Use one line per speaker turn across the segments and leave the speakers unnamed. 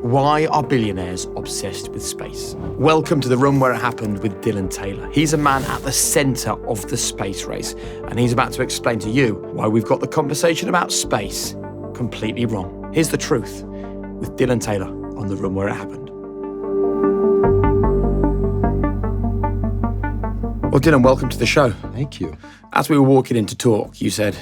Why are billionaires obsessed with space? Welcome to The Room Where It Happened with Dylan Taylor. He's a man at the centre of the space race, and he's about to explain to you why we've got the conversation about space completely wrong. Here's the truth with Dylan Taylor on The Room Where It Happened. Well, Dylan, welcome to the show.
Thank you.
As we were walking in to talk, you said,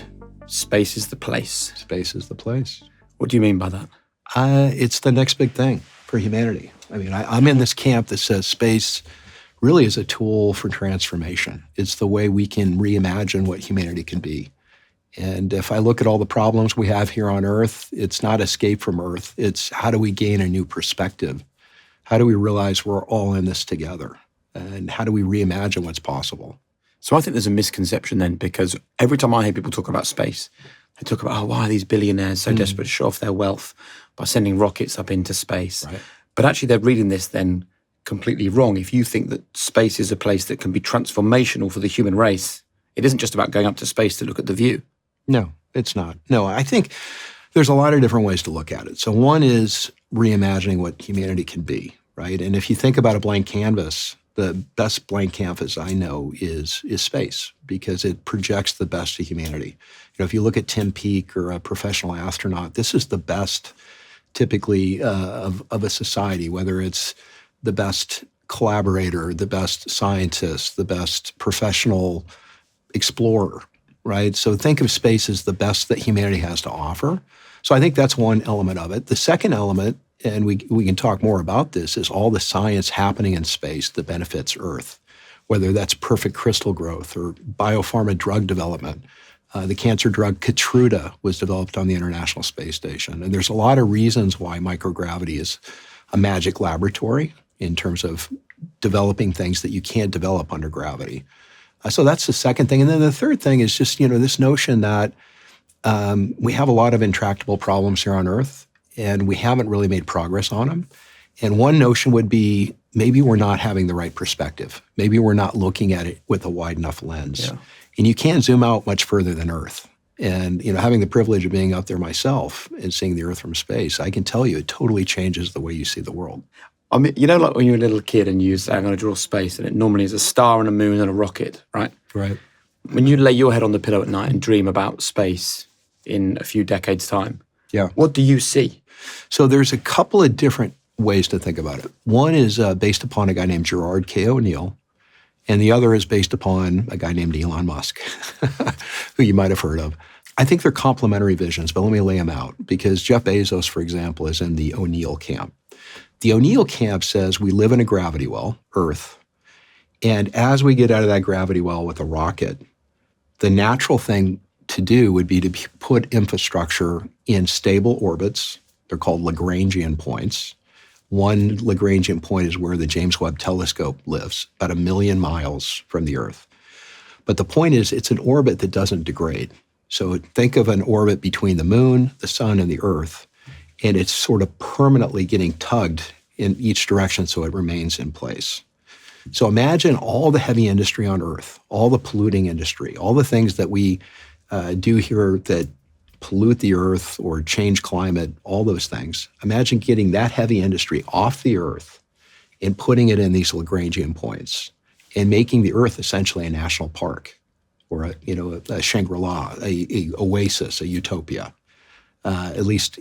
space is the place.
Space is the place.
What do you mean by that?
It's the next big thing for humanity. I mean, I'm in this camp that says space really is a tool for transformation. It's the way we can reimagine what humanity can be. And if I look at all the problems we have here on Earth, it's not escape from Earth. It's how do we gain a new perspective? How do we realize we're all in this together? And how do we reimagine what's possible?
So I think there's a misconception then, because every time I hear people talk about space, they talk about, why are these billionaires so desperate to show off their wealth by sending rockets up into space?
Right.
But actually they're reading this then completely wrong. If you think that space is a place that can be transformational for the human race, it isn't just about going up to space to look at the view.
No, it's not. No, I think there's a lot of different ways to look at it. So one is reimagining what humanity can be, right? And if you think about a blank canvas, the best blank canvas I know is space, because it projects the best of humanity. You know, if you look at Tim Peake or a professional astronaut, this is the best typically of a society, whether it's the best collaborator, the best scientist, the best professional explorer, right? So think of space as the best that humanity has to offer. So I think that's one element of it. The second element, and we can talk more about this, is all the science happening in space that benefits Earth, whether that's perfect crystal growth or biopharma drug development. The cancer drug Keytruda was developed on the International Space Station. And there's a lot of reasons why microgravity is a magic laboratory in terms of developing things that you can't develop under gravity. So that's the second thing. And then the third thing is just, this notion that we have a lot of intractable problems here on Earth, and we haven't really made progress on them. And one notion would be maybe we're not having the right perspective. Maybe we're not looking at it with a wide enough lens. Yeah. And you can't zoom out much further than Earth. And, having the privilege of being up there myself and seeing the Earth from space, I can tell you it totally changes the way you see the world.
I mean, like when you're a little kid and you say, I'm going to draw space, and it normally is a star and a moon and a rocket, right?
Right.
When you lay your head on the pillow at night and dream about space in a few decades' time,
yeah,
what do you see?
So there's a couple of different ways to think about it. One is based upon a guy named Gerard K. O'Neill, and the other is based upon a guy named Elon Musk, who you might have heard of. I think they're complementary visions, but let me lay them out, because Jeff Bezos, for example, is in the O'Neill camp. The O'Neill camp says we live in a gravity well, Earth, and as we get out of that gravity well with a rocket, the natural thing to do would be to put infrastructure in stable orbits. They're called Lagrangian points. One Lagrangian point is where the James Webb Telescope lives, about 1 million miles from the Earth. But the point is, it's an orbit that doesn't degrade. So think of an orbit between the moon, the sun, and the Earth, and it's sort of permanently getting tugged in each direction so it remains in place. So imagine all the heavy industry on Earth, all the polluting industry, all the things that we do here that pollute the Earth or change climate, all those things. Imagine getting that heavy industry off the Earth and putting it in these Lagrangian points and making the Earth essentially a national park or a Shangri-La, a oasis, a utopia, at least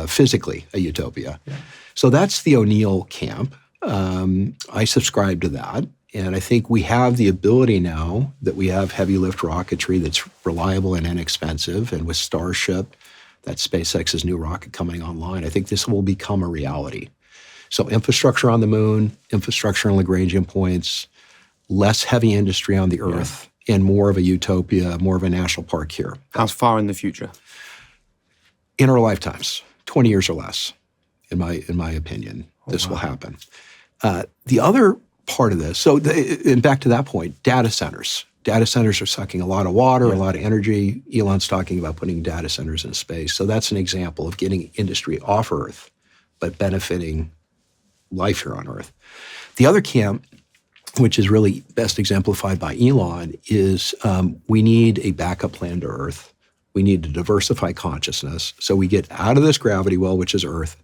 physically a utopia. Yeah. So that's the O'Neill camp. I subscribe to that. And I think we have the ability now that we have heavy lift rocketry that's reliable and inexpensive. And with Starship, that's SpaceX's new rocket coming online, I think this will become a reality. So infrastructure on the moon, infrastructure in Lagrangian points, less heavy industry on the Earth, and more of a utopia, more of a national park here.
How far in the future?
In our lifetimes, 20 years or less, in my opinion, this will happen. The other part of this, and back to that point, data centers. Data centers are sucking a lot of water, a lot of energy. Elon's talking about putting data centers in space. So that's an example of getting industry off Earth, but benefiting life here on Earth. The other camp, which is really best exemplified by Elon, is we need a backup plan to Earth. We need to diversify consciousness. So we get out of this gravity well, which is Earth,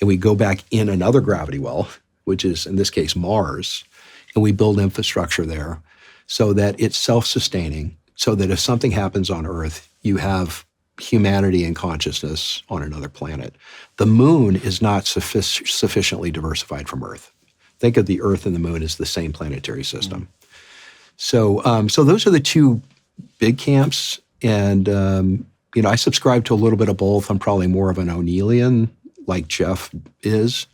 and we go back in another gravity well, which is, in this case, Mars, and we build infrastructure there so that it's self-sustaining, so that if something happens on Earth, you have humanity and consciousness on another planet. The moon is not sufficiently diversified from Earth. Think of the Earth and the moon as the same planetary system. So those are the two big camps. And, I subscribe to a little bit of both. I'm probably more of an O'Neillian, like Jeff is.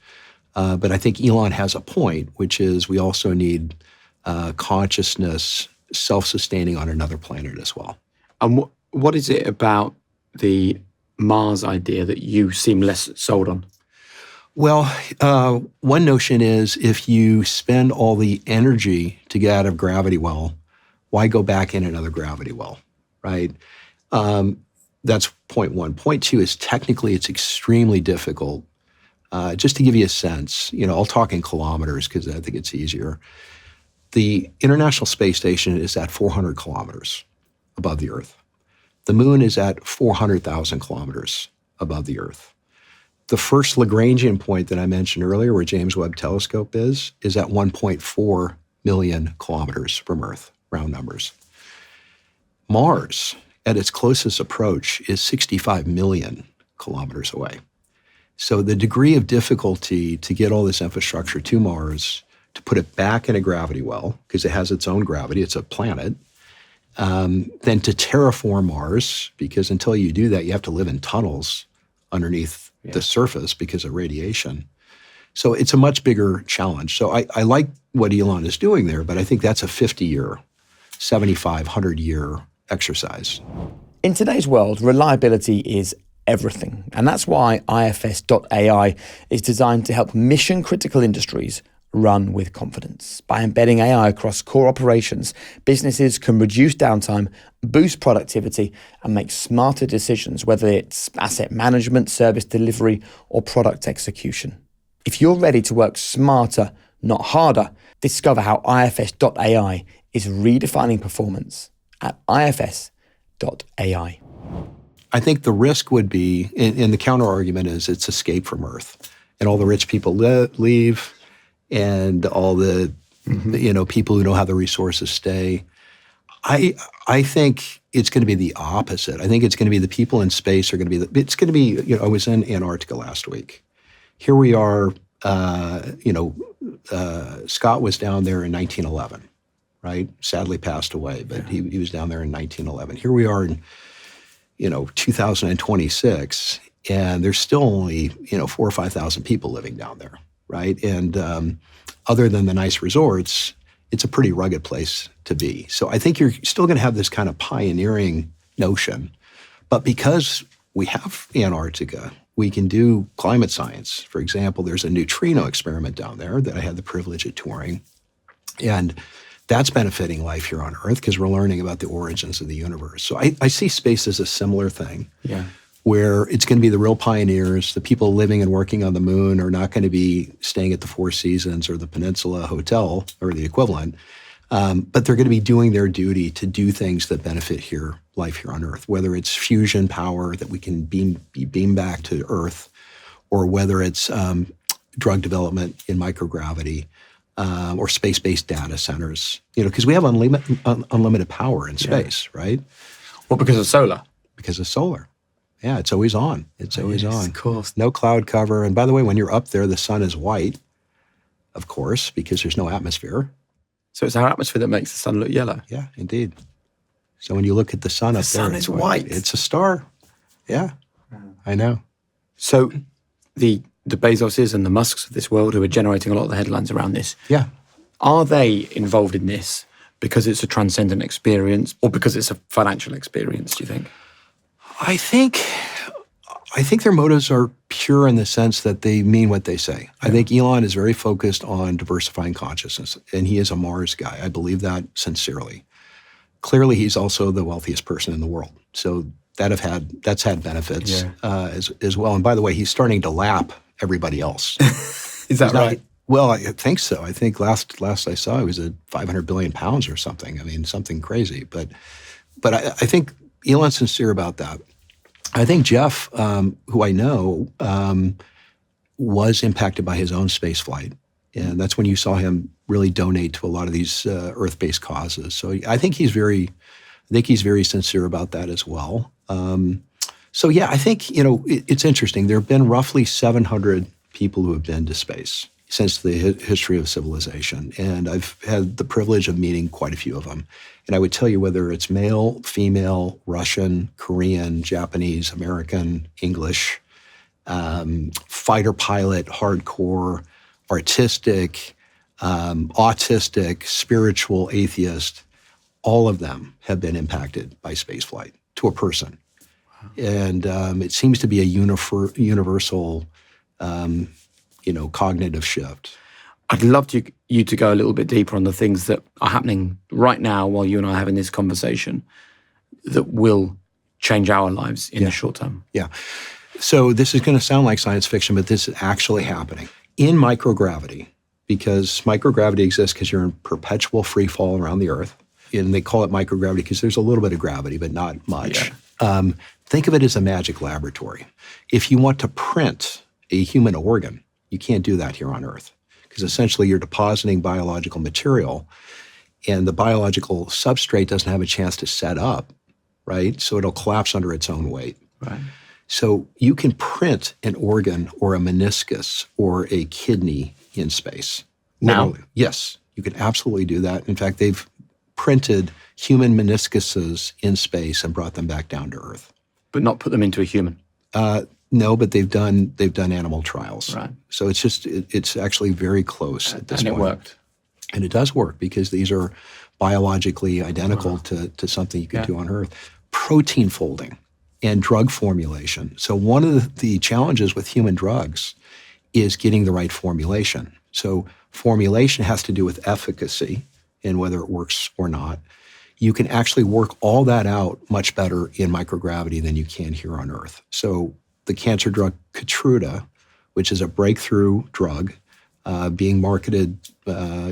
But I think Elon has a point, which is we also need consciousness self-sustaining on another planet as well.
And what is it about the Mars idea that you seem less sold on?
Well, one notion is if you spend all the energy to get out of gravity well, why go back in another gravity well, right? That's point one. Point two is technically it's extremely difficult. Just to give you a sense, I'll talk in kilometers because I think it's easier. The International Space Station is at 400 kilometers above the Earth. The moon is at 400,000 kilometers above the Earth. The first Lagrangian point that I mentioned earlier, where James Webb Telescope is at 1.4 million kilometers from Earth, round numbers. Mars, at its closest approach, is 65 million kilometers away. So the degree of difficulty to get all this infrastructure to Mars, to put it back in a gravity well, because it has its own gravity, it's a planet, then to terraform Mars, because until you do that, you have to live in tunnels underneath the surface because of radiation. So it's a much bigger challenge. So I like what Elon is doing there, but I think that's a 50-year, 75, 100-year exercise.
In today's world, reliability is everything. And that's why IFS.ai is designed to help mission-critical industries run with confidence. By embedding AI across core operations, businesses can reduce downtime, boost productivity, and make smarter decisions, whether it's asset management, service delivery, or product execution. If you're ready to work smarter, not harder, discover how IFS.ai is redefining performance at IFS.ai.
I think the risk would be, and the counter-argument is it's escape from Earth. And all the rich people leave, and all the people who don't have the resources stay. I think it's going to be the opposite. I think it's going to be the people in space are going to be, it's going to be, I was in Antarctica last week. Here we are, Scott was down there in 1911, right? Sadly passed away, but he was down there in 1911. Here we are in, 2026, and there's still only, 4,000 or 5,000 people living down there, right? And other than the nice resorts, it's a pretty rugged place to be. So I think you're still going to have this kind of pioneering notion. But because we have Antarctica, we can do climate science. For example, there's a neutrino experiment down there that I had the privilege of touring. And that's benefiting life here on Earth because we're learning about the origins of the universe. So I see space as a similar thing. Yeah. Where it's going to be the real pioneers. The people living and working on the moon are not going to be staying at the Four Seasons or the Peninsula Hotel or the equivalent, but they're going to be doing their duty to do things that benefit life here on Earth, whether it's fusion power that we can beam back to Earth, or whether it's drug development in microgravity, or space-based data centers, because we have unlimited power in space, right?
Well, because of solar.
Because of solar. Yeah, it's always on. It's always on.
Of course.
No cloud cover. And by the way, when you're up there, the sun is white, of course, because there's no atmosphere.
So it's our atmosphere that makes the sun look yellow?
Yeah, indeed. So when you look at the sun up there,
the sun is white.
It's a star. Yeah, I know.
So the Bezoses and the Musks of this world who are generating a lot of the headlines around this, are they involved in this because it's a transcendent experience or because it's a financial experience, do you think?
I think their motives are pure in the sense that they mean what they say. I think Elon is very focused on diversifying consciousness, and he is a Mars guy. I believe that sincerely. Clearly, he's also the wealthiest person in the world, so that's had benefits as well. And by the way, he's starting to lap everybody else.
Is that right?
Well, I think so. I think last I saw, it was at 500 billion pounds or something. I mean, something crazy. But I think Elon's sincere about that. I think Jeff, who I know, was impacted by his own space flight. And that's when you saw him really donate to a lot of these Earth-based causes. So I think he's very sincere about that as well. So yeah, I think, it's interesting. There have been roughly 700 people who have been to space since the history of civilization. And I've had the privilege of meeting quite a few of them. And I would tell you, whether it's male, female, Russian, Korean, Japanese, American, English, fighter pilot, hardcore, artistic, autistic, spiritual, atheist, all of them have been impacted by spaceflight to a person. Wow. And it seems to be a universal cognitive shift.
I'd love you to go a little bit deeper on the things that are happening right now while you and I are having this conversation that will change our lives in the short term.
Yeah. So this is going to sound like science fiction, but this is actually happening. In microgravity, because microgravity exists because you're in perpetual free fall around the Earth, and they call it microgravity because there's a little bit of gravity, but not much. Yeah. Think of it as a magic laboratory. If you want to print a human organ, you can't do that here on Earth, because essentially you're depositing biological material, and the biological substrate doesn't have a chance to set up, right? So it'll collapse under its own weight.
Right.
So you can print an organ or a meniscus or a kidney in space.
Now?
Literally. Yes, you can absolutely do that. In fact, they've printed human meniscuses in space and brought them back down to Earth.
But not put them into a human?
No, but they've done animal trials.
Right.
So it's actually very close at this point.
And it worked.
And it does work because these are biologically identical to something you can do on Earth. Protein folding and drug formulation. So one of the challenges with human drugs is getting the right formulation. So formulation has to do with efficacy and whether it works or not. You can actually work all that out much better in microgravity than you can here on Earth. So the cancer drug Keytruda, which is a breakthrough drug being marketed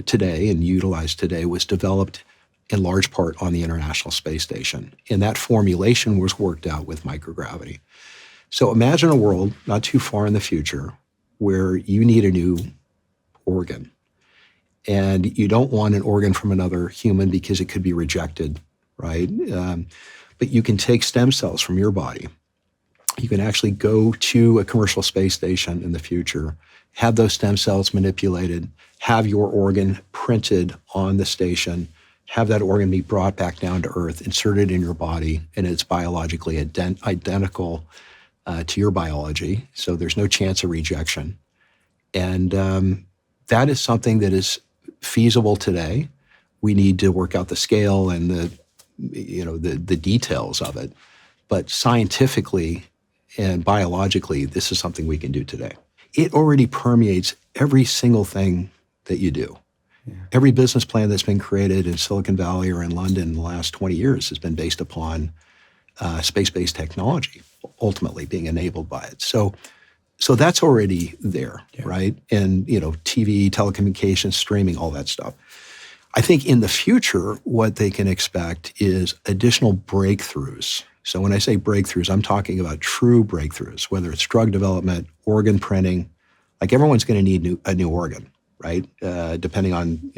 today and utilized today, was developed in large part on the International Space Station. And that formulation was worked out with microgravity. So imagine a world not too far in the future where you need a new organ. And you don't want an organ from another human because it could be rejected, right? But you can take stem cells from your body. You can actually go to a commercial space station in the future, have those stem cells manipulated, have your organ printed on the station, have that organ be brought back down to Earth, inserted in your body, and it's biologically identical to your biology. So there's no chance of rejection. And that is something that is feasible today. We need to work out the scale and the details of it. But scientifically and biologically, this is something we can do today. It already permeates every single thing that you do. Yeah. Every business plan that's been created in Silicon Valley or in London in the last 20 years has been based upon space-based technology, ultimately being enabled by it. So that's already there, right? And, TV, telecommunications, streaming, all that stuff. I think in the future, what they can expect is additional breakthroughs. So when I say breakthroughs, I'm talking about true breakthroughs, whether it's drug development, organ printing. Like everyone's going to need a new organ, right? Depending on,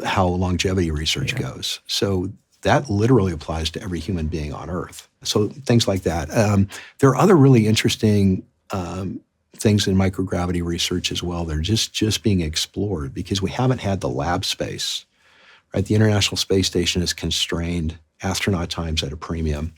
how longevity research goes. So that literally applies to every human being on Earth. So things like that. There are other really interesting things in microgravity research as well. They're just being explored because we haven't had the lab space, right? The International Space Station is constrained. Astronaut time's at a premium.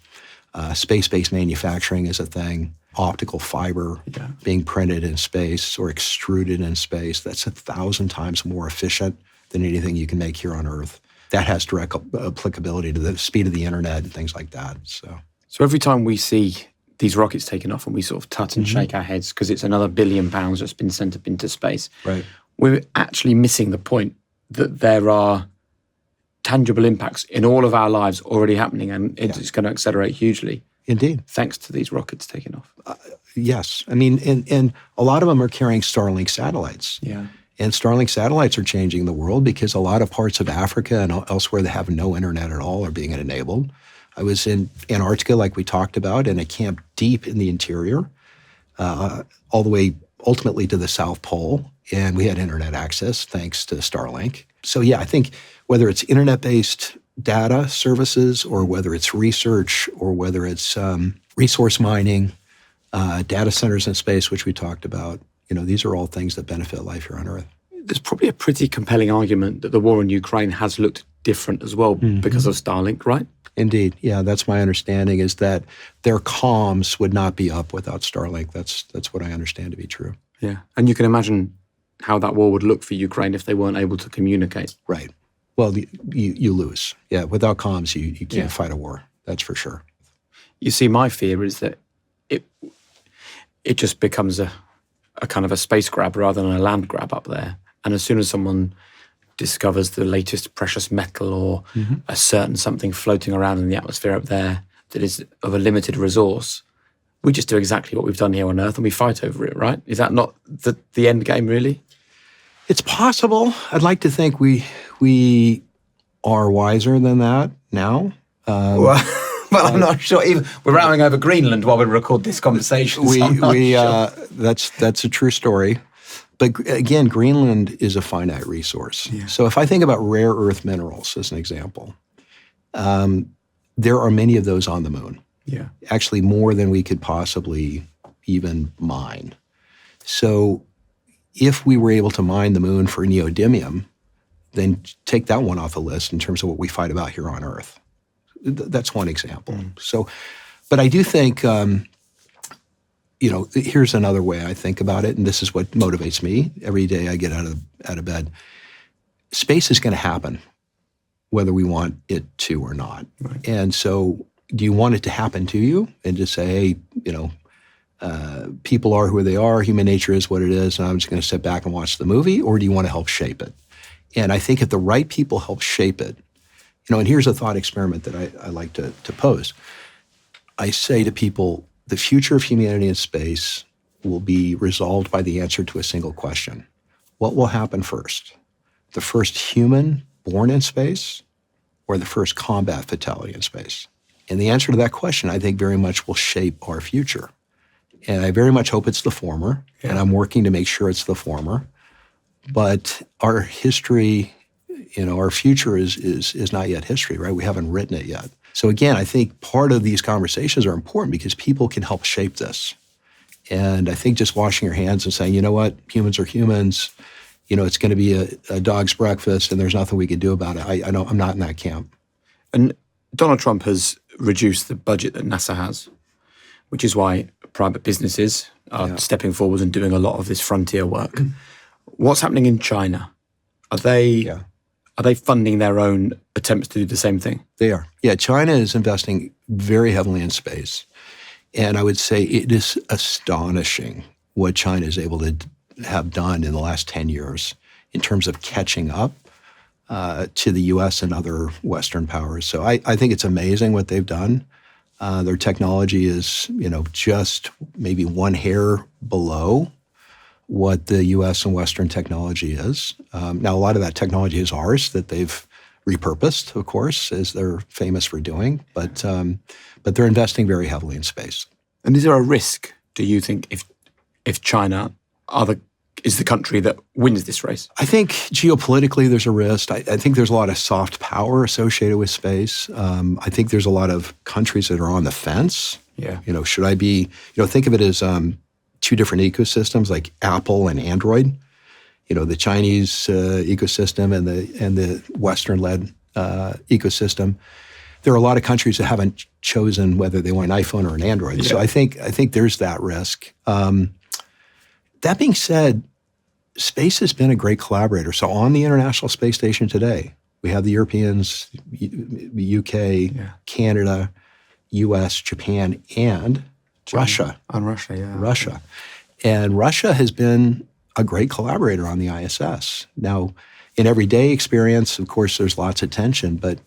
Space-based manufacturing is a thing. Optical fiber being printed in space or extruded in space. That's 1,000 times more efficient than anything you can make here on Earth. That has direct applicability to the speed of the internet and things like that. So
every time we see these rockets taken off and we sort of tut and shake our heads because it's another £1 billion that's been sent up into space,
right,
we're actually missing the point that there are tangible impacts in all of our lives already happening, and it's going to accelerate hugely.
Indeed.
Thanks to these rockets taking off.
Yes. I mean, and a lot of them are carrying Starlink satellites.
Yeah.
And Starlink satellites are changing the world because a lot of parts of Africa and elsewhere that have no internet at all are being enabled. I was in Antarctica, like we talked about, in a camp deep in the interior. all the way ultimately to the South Pole, and we had internet access thanks to Starlink. So yeah, I think whether it's internet-based data services or whether it's research or whether it's resource mining, data centers in space, which we talked about, these are all things that benefit life here on Earth.
There's probably a pretty compelling argument that the war in Ukraine has looked different as well because of Starlink, right?
Indeed. Yeah, that's my understanding, is that their comms would not be up without Starlink. That's what I understand to be true.
Yeah. And you can imagine how that war would look for Ukraine if they weren't able to communicate.
Right. Well, you lose. Yeah, without comms, you can't fight a war. That's for sure.
You see, my fear is that it just becomes a kind of a space grab rather than a land grab up there. And as soon as someone discovers the latest precious metal or a certain something floating around in the atmosphere up there that is of a limited resource, we just do exactly what we've done here on Earth and we fight over it, right? Is that not the end game, really?
It's possible. I'd like to think we are wiser than that now.
Well, I'm not sure. Even we're rowing over Greenland while we record this conversation.
That's a true story. But again, Greenland is a finite resource. Yeah. So if I think about rare earth minerals as an example, there are many of those on the moon.
Yeah,
actually more than we could possibly even mine. So if we were able to mine the moon for neodymium, then take that one off the list in terms of what we fight about here on Earth. That's one example. So, but I do think, here's another way I think about it, and this is what motivates me every day I get out of bed. Space is going to happen, whether we want it to or not. Right. And so, do you want it to happen to you and just say, hey, people are who they are, human nature is what it is, and I'm just going to sit back and watch the movie, or do you want to help shape it? And I think if the right people help shape it, and here's a thought experiment that I like to pose. I say to people, the future of humanity in space will be resolved by the answer to a single question. What will happen first? The first human born in space or the first combat fatality in space? And the answer to that question, I think, very much will shape our future. And I very much hope it's the former, and I'm working to make sure it's the former. But our history, our future is not yet history, right? We haven't written it yet. So again, I think part of these conversations are important because people can help shape this. And I think just washing your hands and saying, you know what, humans are humans, it's going to be a dog's breakfast and there's nothing we can do about it. I know I'm not in that camp.
And Donald Trump has reduced the budget that NASA has, which is why private businesses are stepping forward and doing a lot of this frontier work. What's happening in China? Are they funding their own attempts to do the same thing?
They are. Yeah, China is investing very heavily in space. And I would say it is astonishing what China is able to have done in the last 10 years in terms of catching up to the U.S. and other Western powers. So I think it's amazing what they've done. Their technology is, just maybe one hair below what the U.S. and Western technology is. Now, a lot of that technology is ours that they've repurposed, of course, as they're famous for doing. But they're investing very heavily in space.
And is there a risk, do you think, if China is the country that wins this race?
I think geopolitically there's a risk. I think there's a lot of soft power associated with space. I think there's a lot of countries that are on the fence.
Yeah.
Should I be, think of it as two different ecosystems like Apple and Android. The Chinese ecosystem and the Western-led ecosystem. There are a lot of countries that haven't chosen whether they want an iPhone or an Android. Yeah. So I think there's that risk. That being said, space has been a great collaborator. So on the International Space Station today, we have the Europeans, the UK, Canada, US, Japan, and Russia.
And Russia, yeah.
Russia. And Russia has been a great collaborator on the ISS. Now, in everyday experience, of course, there's lots of tension, but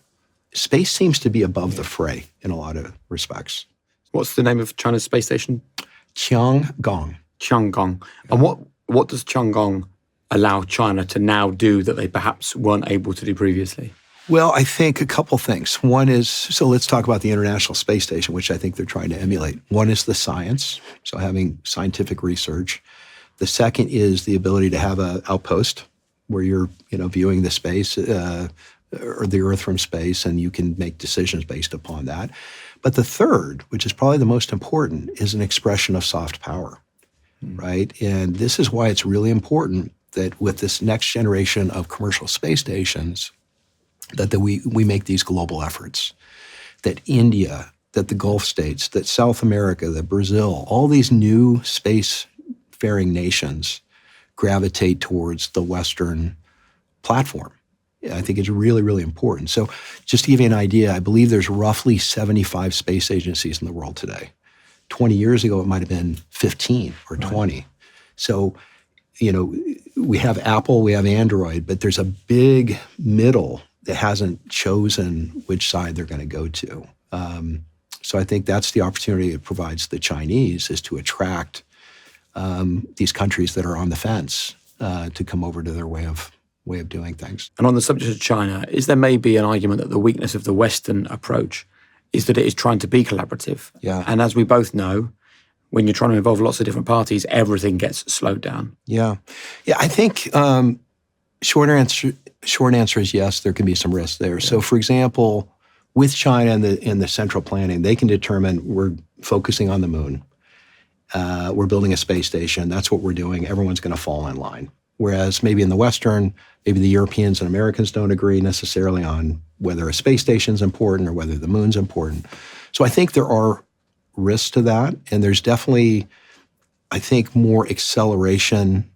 space seems to be above the fray in a lot of respects.
What's the name of China's space station?
Tiangong.
Tiangong. And what does Tiangong allow China to now do that they perhaps weren't able to do previously?
Well, I think a couple things. One is, so let's talk about the International Space Station, which I think they're trying to emulate. One is the science, so having scientific research. The second is the ability to have an outpost where you're, viewing the space or the Earth from space, and you can make decisions based upon that. But the third, which is probably the most important, is an expression of soft power, right? And this is why it's really important that with this next generation of commercial space stations, that we make these global efforts, that India, that the Gulf states, that South America, that Brazil, all these new space-faring nations gravitate towards the Western platform. I think it's really, really important. So just to give you an idea, I believe there's roughly 75 space agencies in the world today. 20 years ago, it might have been 15 or 20. Right. So, we have Apple, we have Android, but there's a big middle that hasn't chosen which side they're going to go to. So I think that's the opportunity it provides the Chinese, is to attract these countries that are on the fence to come over to their way of doing things.
And on the subject of China, is there maybe an argument that the weakness of the Western approach is that it is trying to be collaborative?
Yeah.
And as we both know, when you're trying to involve lots of different parties, everything gets slowed down.
Yeah. I think short answer is yes, there can be some risk there. Yeah. So for example, with China and the central planning, they can determine we're focusing on the moon. We're building a space station. That's what we're doing. Everyone's going to fall in line. Whereas maybe in the Western, maybe the Europeans and Americans don't agree necessarily on whether a space station's important or whether the moon's important. So I think there are risks to that. And there's definitely, I think, more acceleration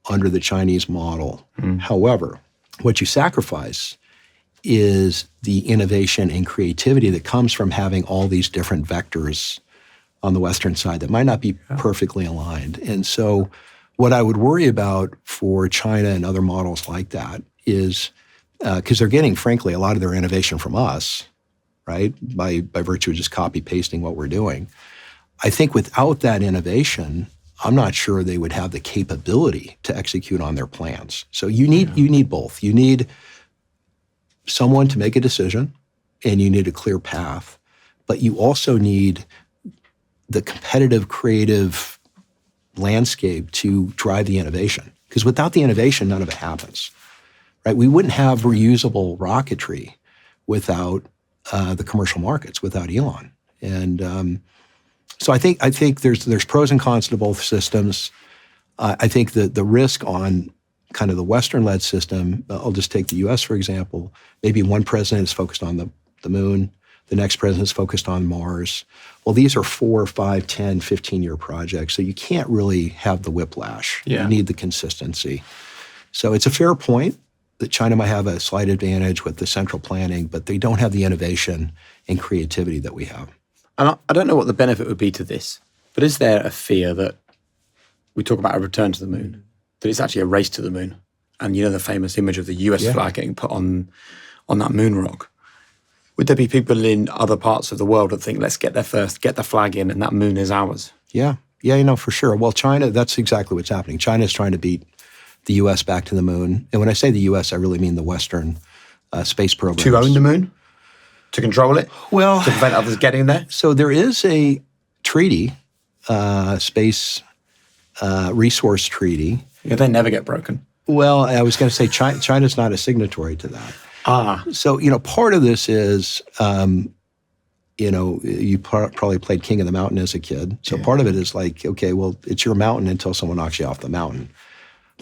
under the Chinese model. However, what you sacrifice is the innovation and creativity that comes from having all these different vectors on the Western side that might not be perfectly aligned. And so what I would worry about for China and other models like that is, because they're getting, frankly, a lot of their innovation from us, right, by virtue of just copy-pasting what we're doing. I think without that innovation, I'm not sure they would have the capability to execute on their plans. So you need both. You need someone to make a decision, and you need a clear path, but you also need the competitive, creative landscape to drive the innovation. Because without the innovation, none of it happens, right? We wouldn't have reusable rocketry without the commercial markets, without Elon. And so I think there's pros and cons to both systems. I think that the risk on kind of the Western-led system, I'll just take the U.S. for example, maybe one president is focused on the moon, the next president is focused on Mars. Well, these are 4, 5, 10, 15-year projects, so you can't really have the whiplash. You need the consistency. So it's a fair point that China might have a slight advantage with the central planning, but they don't have the innovation and creativity that we have.
And I don't know what the benefit would be to this, but is there a fear that we talk about a return to the moon, that it's actually a race to the moon? And the famous image of the US flag getting put on that moon rock. Would there be people in other parts of the world that think, let's get there first, get the flag in, and that moon is ours?
Yeah, for sure. Well, China, that's exactly what's happening. China is trying to beat the U.S. back to the moon. And when I say the U.S., I really mean the Western space programs.
To own the moon? To control it?
Well,
to prevent others getting there?
So there is a treaty, space resource treaty.
Yeah, they never get broken.
Well, I was going to say China's not a signatory to that. So, part of this is, you probably played King of the Mountain as a kid. So part of it is like, okay, well, it's your mountain until someone knocks you off the mountain.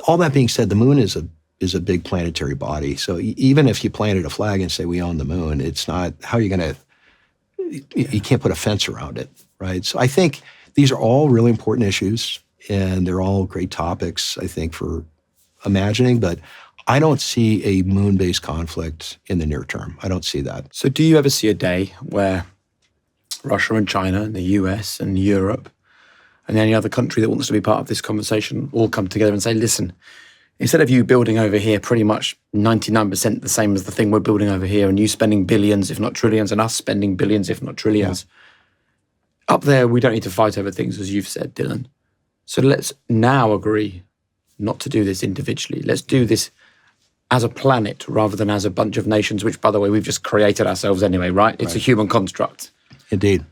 All that being said, the moon is a big planetary body. So even if you planted a flag and say we own the moon, it's not, how are you going to, you can't put a fence around it, right? So I think these are all really important issues, and they're all great topics, I think, for imagining, but I don't see a moon-based conflict in the near term. I don't see that.
So do you ever see a day where Russia and China and the US and Europe and any other country that wants to be part of this conversation all come together and say, listen, instead of you building over here pretty much 99% the same as the thing we're building over here, and you spending billions, if not trillions, and us spending billions, if not trillions, up there we don't need to fight over things, as you've said, Dylan. So let's now agree not to do this individually. Let's do this as a planet rather than as a bunch of nations, which, by the way, we've just created ourselves anyway, right? It's a human construct.
Indeed.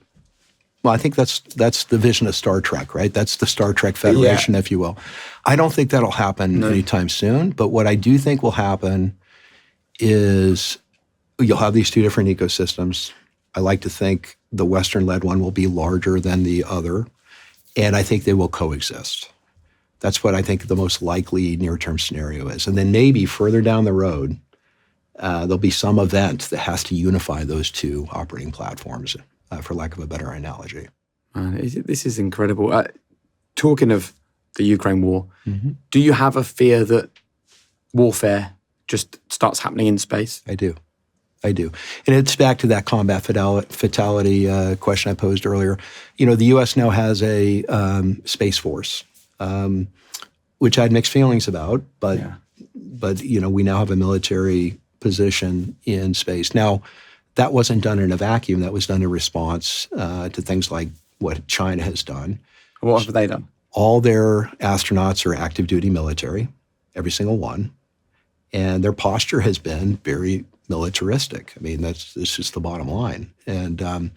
Well, I think that's the vision of Star Trek, right? That's the Star Trek Federation, if you will. I don't think that'll happen anytime soon, but what I do think will happen is you'll have these two different ecosystems. I like to think the Western-led one will be larger than the other, and I think they will coexist. That's what I think the most likely near-term scenario is. And then maybe further down the road, there'll be some event that has to unify those two operating platforms, for lack of a better analogy.
This is incredible. Talking of the Ukraine war, do you have a fear that warfare just starts happening in space?
I do. And it's back to that combat fatality question I posed earlier. You know, the U.S. now has a Space Force, which I had mixed feelings about, but you know, we now have a military position in space. Now, that wasn't done in a vacuum. That was done in response to things like what China has done.
What have they done?
All their astronauts are active duty military, every single one. And their posture has been very militaristic. I mean, that's just the bottom line. And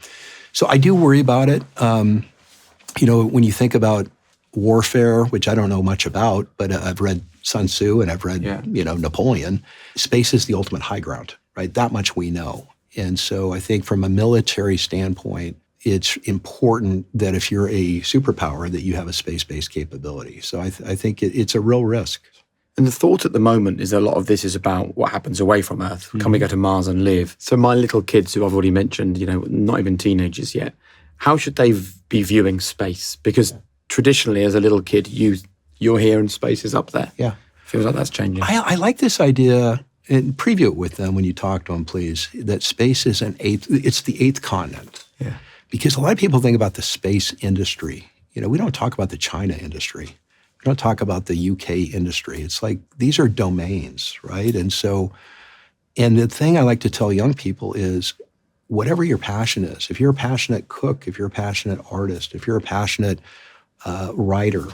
so I do worry about it. You know, when you think about warfare, which I don't know much about, but I've read Sun Tzu and I've read, you know, Napoleon, space is the ultimate high ground, right? That much we know. And so I think from a military standpoint, it's important that if you're a superpower, that you have a space-based capability. So I think it's a real risk.
And the thought at the moment is a lot of this is about what happens away from Earth. Can we go to Mars and live? So my little kids, who I've already mentioned, you know, not even teenagers yet, how should they be viewing space? Because traditionally, as a little kid, you're here and space is up there.
Yeah.
Feels like that's changing.
I like this idea, and preview it with them when you talk to them, please, that space is it's the eighth continent.
Yeah.
Because a lot of people think about the space industry. You know, we don't talk about the China industry. We don't talk about the UK industry. It's like, these are domains, right? And so, and the thing I like to tell young people is, whatever your passion is, if you're a passionate cook, if you're a passionate artist, if you're a passionate writer,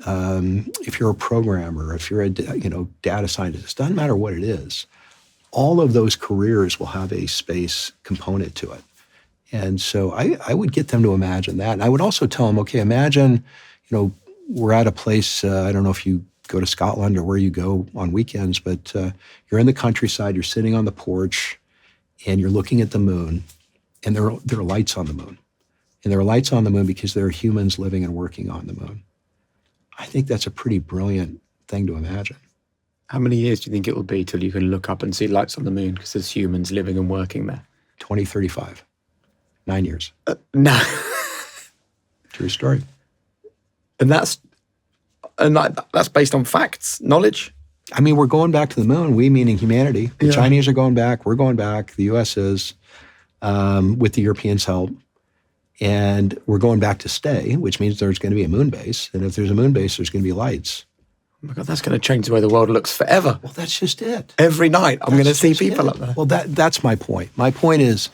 if you're a programmer, if you're a data scientist, doesn't matter what it is, all of those careers will have a space component to it. And so I would get them to imagine that. And I would also tell them, okay, imagine, you know, we're at a place, I don't know if you go to Scotland or where you go on weekends, but you're in the countryside, you're sitting on the porch, and you're looking at the moon, and there are lights on the moon. And there are lights on the moon because there are humans living and working on the moon. I think that's a pretty brilliant thing to imagine.
How many years do you think it will be till you can look up and see lights on the moon because there's humans living and working there?
2035. 9 years.
No.
True story.
And that's based on facts, knowledge?
I mean, we're going back to the moon, we meaning humanity. The Chinese are going back, we're going back, the US is, with the Europeans' help. And we're going back to stay, which means there's going to be a moon base. And if there's a moon base, there's going to be lights.
Oh my God, that's going to change the way the world looks forever.
Well, that's just it.
Every night, I'm going to see people up there.
Well, that's my point. My point is,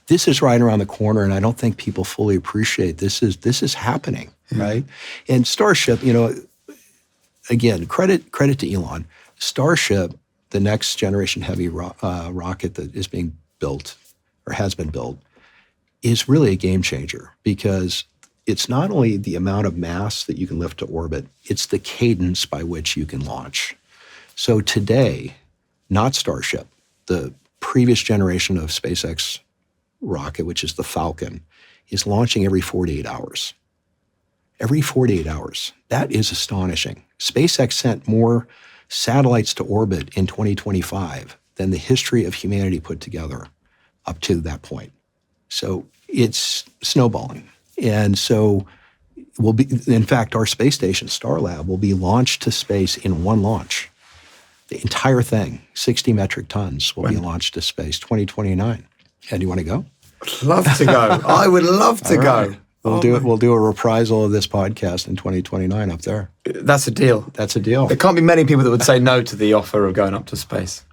this is right around the corner, and I don't think people fully appreciate this is happening, right? And Starship, you know, again, credit to Elon. Starship, the next generation heavy rocket that is being built or has been built, is really a game changer, because it's not only the amount of mass that you can lift to orbit, it's the cadence by which you can launch. So today, not Starship, the previous generation of SpaceX rocket, which is the Falcon, is launching every 48 hours. Every 48 hours. That is astonishing. SpaceX sent more satellites to orbit in 2025 than the history of humanity put together up to that point. So it's snowballing. And so we'll be, in fact, our space station, Starlab, will be launched to space in one launch. The entire thing, 60 metric tons, will be launched to space, 2029. And you want to go?
Love to go. I would love to go.
We'll do it. We'll do a reprisal of this podcast in 2029 up there.
That's a deal.
That's a deal.
There can't be many people that would say no to the offer of going up to space.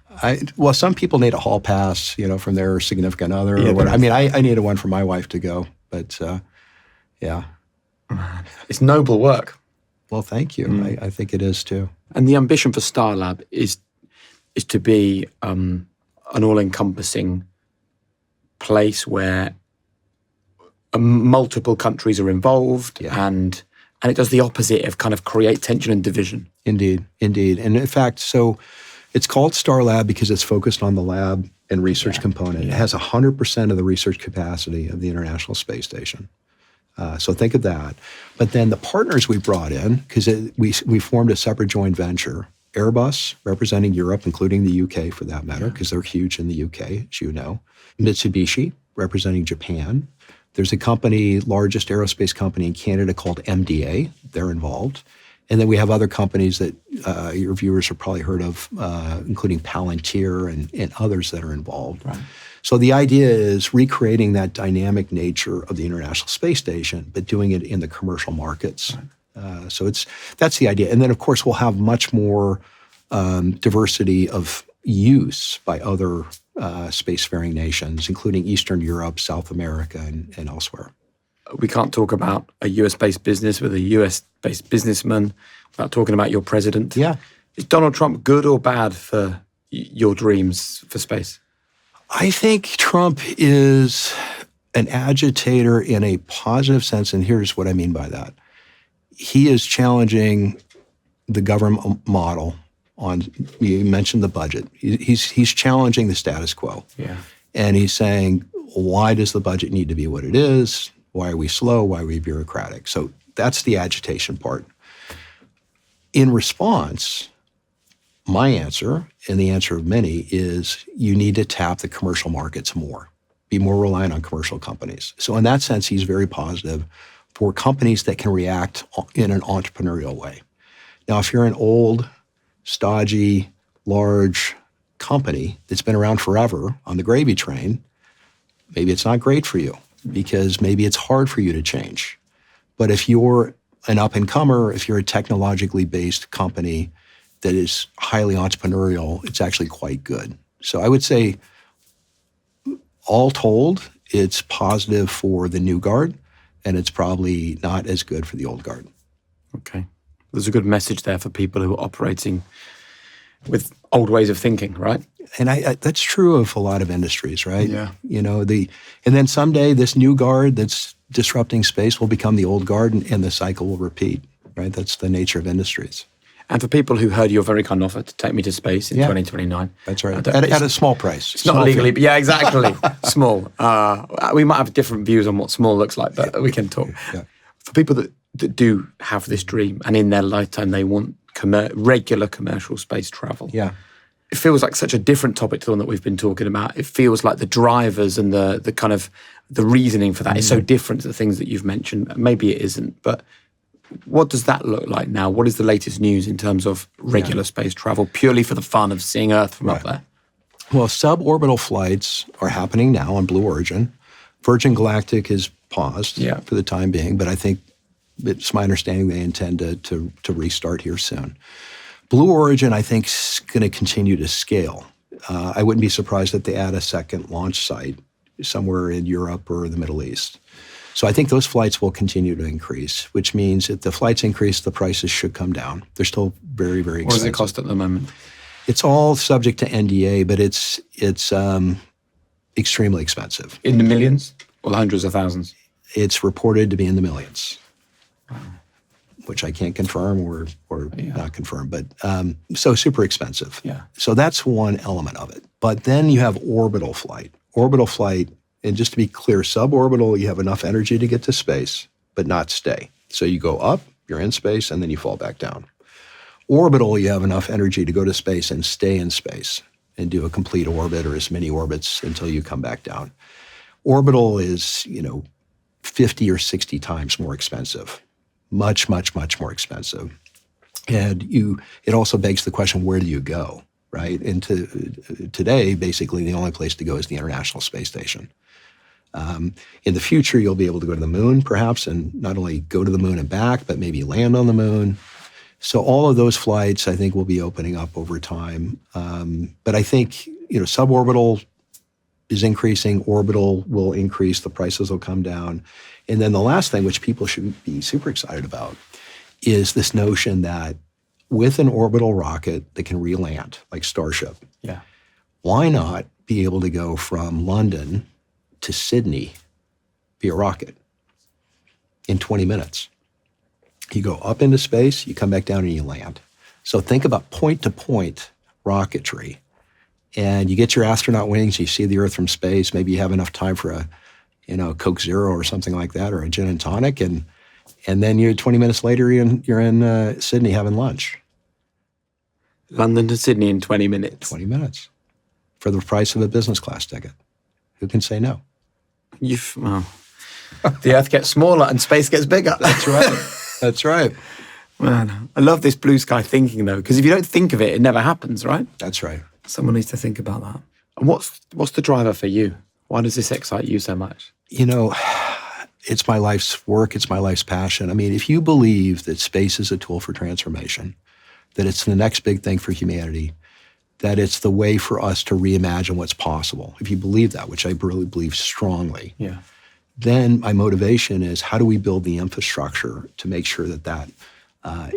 Well, some people need a hall pass, you know, from their significant other. Or whatever. I mean, I needed one for my wife to go, but yeah.
It's noble work.
Well, thank you. I think it is too.
And the ambition for Starlab is is to be an all-encompassing place where multiple countries are involved, and it does the opposite of kind of create tension and division.
Indeed. And in fact, so it's called Starlab because it's focused on the lab and research component. It has 100% of the research capacity of the International Space Station. So think of that. But then the partners we brought in, because we formed a separate joint venture, Airbus, representing Europe, including the UK for that matter, because they're huge in the UK, as you know. Mitsubishi, representing Japan. There's a company, largest aerospace company in Canada called MDA. They're involved. And then we have other companies that your viewers have probably heard of, including Palantir and others that are involved.
Right.
So the idea is recreating that dynamic nature of the International Space Station, but doing it in the commercial markets. Right. So that's the idea. And then, of course, we'll have much more diversity of use by other spacefaring nations, including Eastern Europe, South America, and elsewhere.
We can't talk about a US-based business with a US-based businessman without talking about your president.
Yeah.
Is Donald Trump good or bad for your dreams for space?
I think Trump is an agitator in a positive sense, and here's what I mean by that. He is challenging the government model on, you mentioned the budget. He's challenging the status quo.
Yeah.
And he's saying, why does the budget need to be what it is? Why are we slow? Why are we bureaucratic? So that's the agitation part. In response, my answer, and the answer of many, is you need to tap the commercial markets more, be more reliant on commercial companies. So in that sense, he's very positive for companies that can react in an entrepreneurial way. Now, if you're an old, stodgy, large company that's been around forever on the gravy train, maybe it's not great for you because maybe it's hard for you to change. But if you're an up-and-comer, if you're a technologically based company that is highly entrepreneurial, it's actually quite good. So I would say, all told, it's positive for the new guard, and it's probably not as good for the old guard.
Okay. There's a good message there for people who are operating with old ways of thinking, right?
And that's true of a lot of industries, right?
Yeah.
You know, and then someday this new guard that's disrupting space will become the old guard, and the cycle will repeat, right? That's the nature of industries.
And for people who heard your very kind offer to take me to space in 2029.
That's right. At a small price.
It's not legally, but yeah, exactly. Small. We might have different views on what small looks like, but we can talk.
Yeah.
For people that do have this dream and in their lifetime they want regular commercial space travel.
Yeah.
It feels like such a different topic to the one that we've been talking about. It feels like the drivers and the kind of the reasoning for that is so different to the things that you've mentioned. Maybe it isn't, but what does that look like now? What is the latest news in terms of regular space travel, purely for the fun of seeing Earth from up there?
Well, suborbital flights are happening now on Blue Origin. Virgin Galactic is paused for the time being, but I think it's my understanding they intend to restart here soon. Blue Origin, I think, is going to continue to scale. I wouldn't be surprised if they add a second launch site somewhere in Europe or the Middle East. So I think those flights will continue to increase, which means if the flights increase, the prices should come down. They're still very, very expensive.
What does it cost at the moment?
It's all subject to NDA, but it's extremely expensive.
In the millions or the hundreds of thousands?
It's reported to be in the millions, which I can't confirm or not confirm, but so super expensive.
Yeah.
So that's one element of it. But then you have orbital flight. Orbital flight, and just to be clear, suborbital, you have enough energy to get to space, but not stay. So you go up, you're in space, and then you fall back down. Orbital, you have enough energy to go to space and stay in space and do a complete orbit or as many orbits until you come back down. Orbital is, 50 or 60 times more expensive. Much, much, much more expensive. And it also begs the question, where do you go, right? And today, basically, the only place to go is the International Space Station. In the future, you'll be able to go to the moon, perhaps, and not only go to the moon and back, but maybe land on the moon. So all of those flights, I think, will be opening up over time. But I think, suborbital is increasing, orbital will increase, the prices will come down. And then the last thing, which people should be super excited about, is this notion that with an orbital rocket that can re-land, like Starship.
Yeah.
Why not be able to go from London to Sydney via rocket in 20 minutes? You go up into space, you come back down and you land. So think about point-to-point rocketry. And you get your astronaut wings, you see the Earth from space, maybe you have enough time for a Coke Zero or something like that, or a gin and tonic, and then 20 minutes later, you're in Sydney having lunch.
London to Sydney in 20 minutes.
20 minutes for the price of a business class ticket. Who can say no?
The Earth gets smaller and space gets bigger.
That's right. That's right.
Man, I love this blue sky thinking, though, because if you don't think of it, it never happens, right?
That's right.
Someone needs to think about that. And what's the driver for you? Why does this excite you so much?
It's my life's work. It's my life's passion. I mean, if you believe that space is a tool for transformation, that it's the next big thing for humanity, that it's the way for us to reimagine what's possible, if you believe that, which I really believe strongly, then my motivation is how do we build the infrastructure to make sure that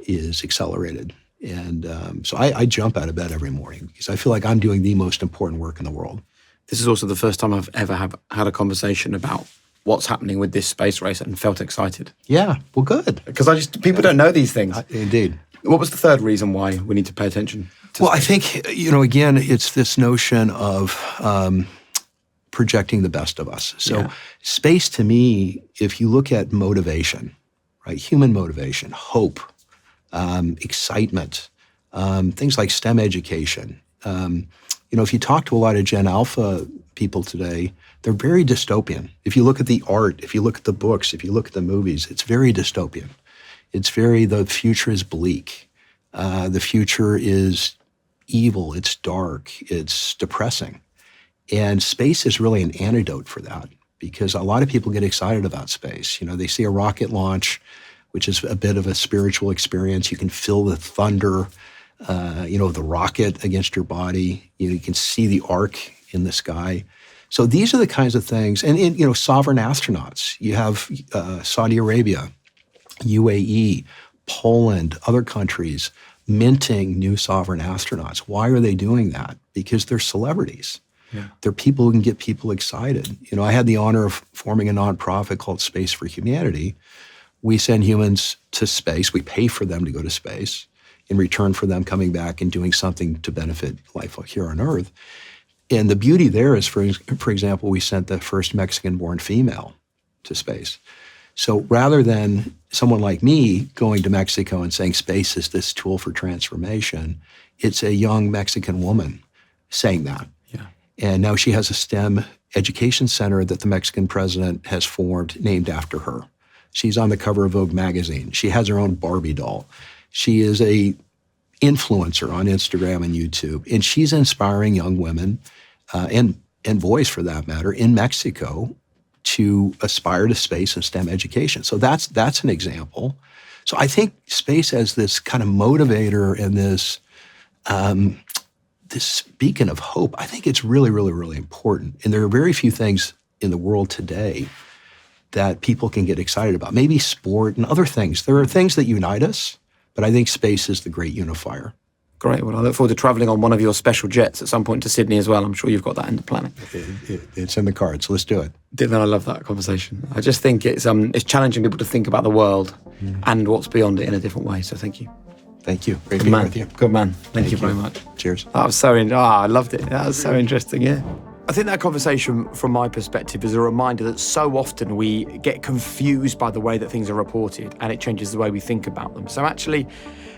is accelerated? And so I jump out of bed every morning because I feel like I'm doing the most important work in the world. This is also the first time I've ever had a conversation about what's happening with this space race and felt excited. Yeah, well, good.
Because people don't know these things.
Indeed.
What was the third reason why we need to pay attention to
space? I think, again, it's this notion of projecting the best of us. So space, to me, if you look at motivation, right, human motivation, hope, excitement, things like STEM education. If you talk to a lot of Gen Alpha people today, they're very dystopian. If you look at the art, if you look at the books, if you look at the movies, it's very dystopian. The future is bleak. The future is evil, it's dark, it's depressing. And space is really an antidote for that because a lot of people get excited about space. They see a rocket launch, which is a bit of a spiritual experience. You can feel the thunder, the rocket against your body. You can see the arc in the sky. So these are the kinds of things. And sovereign astronauts. You have Saudi Arabia, UAE, Poland, other countries minting new sovereign astronauts. Why are they doing that? Because they're celebrities. Yeah. They're people who can get people excited. I had the honor of forming a nonprofit called Space for Humanity. We send humans to space. We pay for them to go to space in return for them coming back and doing something to benefit life here on Earth. And the beauty there is, for example, we sent the first Mexican-born female to space. So rather than someone like me going to Mexico and saying space is this tool for transformation, it's a young Mexican woman saying that. Yeah. And now she has a STEM education center that the Mexican president has formed named after her. She's on the cover of VOYG magazine. She has her own Barbie doll. She is a influencer on Instagram and YouTube, and she's inspiring young women and boys, for that matter, in Mexico to aspire to space and STEM education. So that's an example. So I think space as this kind of motivator and this beacon of hope, I think it's really, really, really important. And there are very few things in the world today that people can get excited about. Maybe sport and other things. There are things that unite us, but I think space is the great unifier. Great. Well, I look forward to traveling on one of your special jets at some point to Sydney as well. I'm sure you've got that in the planning. It's in the cards. Let's do it. Dylan, I love that conversation. I just think it's challenging people to think about the world and what's beyond it in a different way. So thank you. Thank you. Great being with you. Good man. Thank you very much. Cheers. That was I loved it. That was so interesting, yeah. I think that conversation, from my perspective, is a reminder that so often we get confused by the way that things are reported, and it changes the way we think about them. So actually,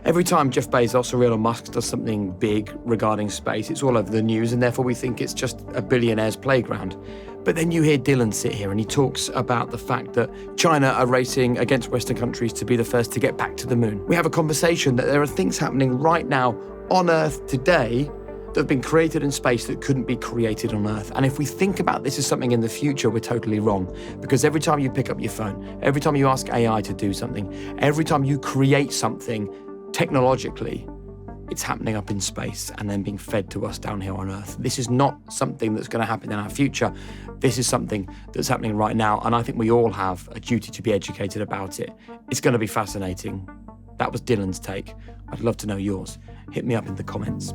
every time Jeff Bezos or Elon Musk does something big regarding space, it's all over the news, and therefore we think it's just a billionaire's playground. But then you hear Dylan sit here and he talks about the fact that China are racing against Western countries to be the first to get back to the moon. We have a conversation that there are things happening right now on Earth today that have been created in space that couldn't be created on Earth. And if we think about this as something in the future, we're totally wrong. Because every time you pick up your phone, every time you ask AI to do something, every time you create something technologically, it's happening up in space and then being fed to us down here on Earth. This is not something that's going to happen in our future. This is something that's happening right now. And I think we all have a duty to be educated about it. It's going to be fascinating.
That was Dylan's take. I'd love to know yours. Hit me up in the comments.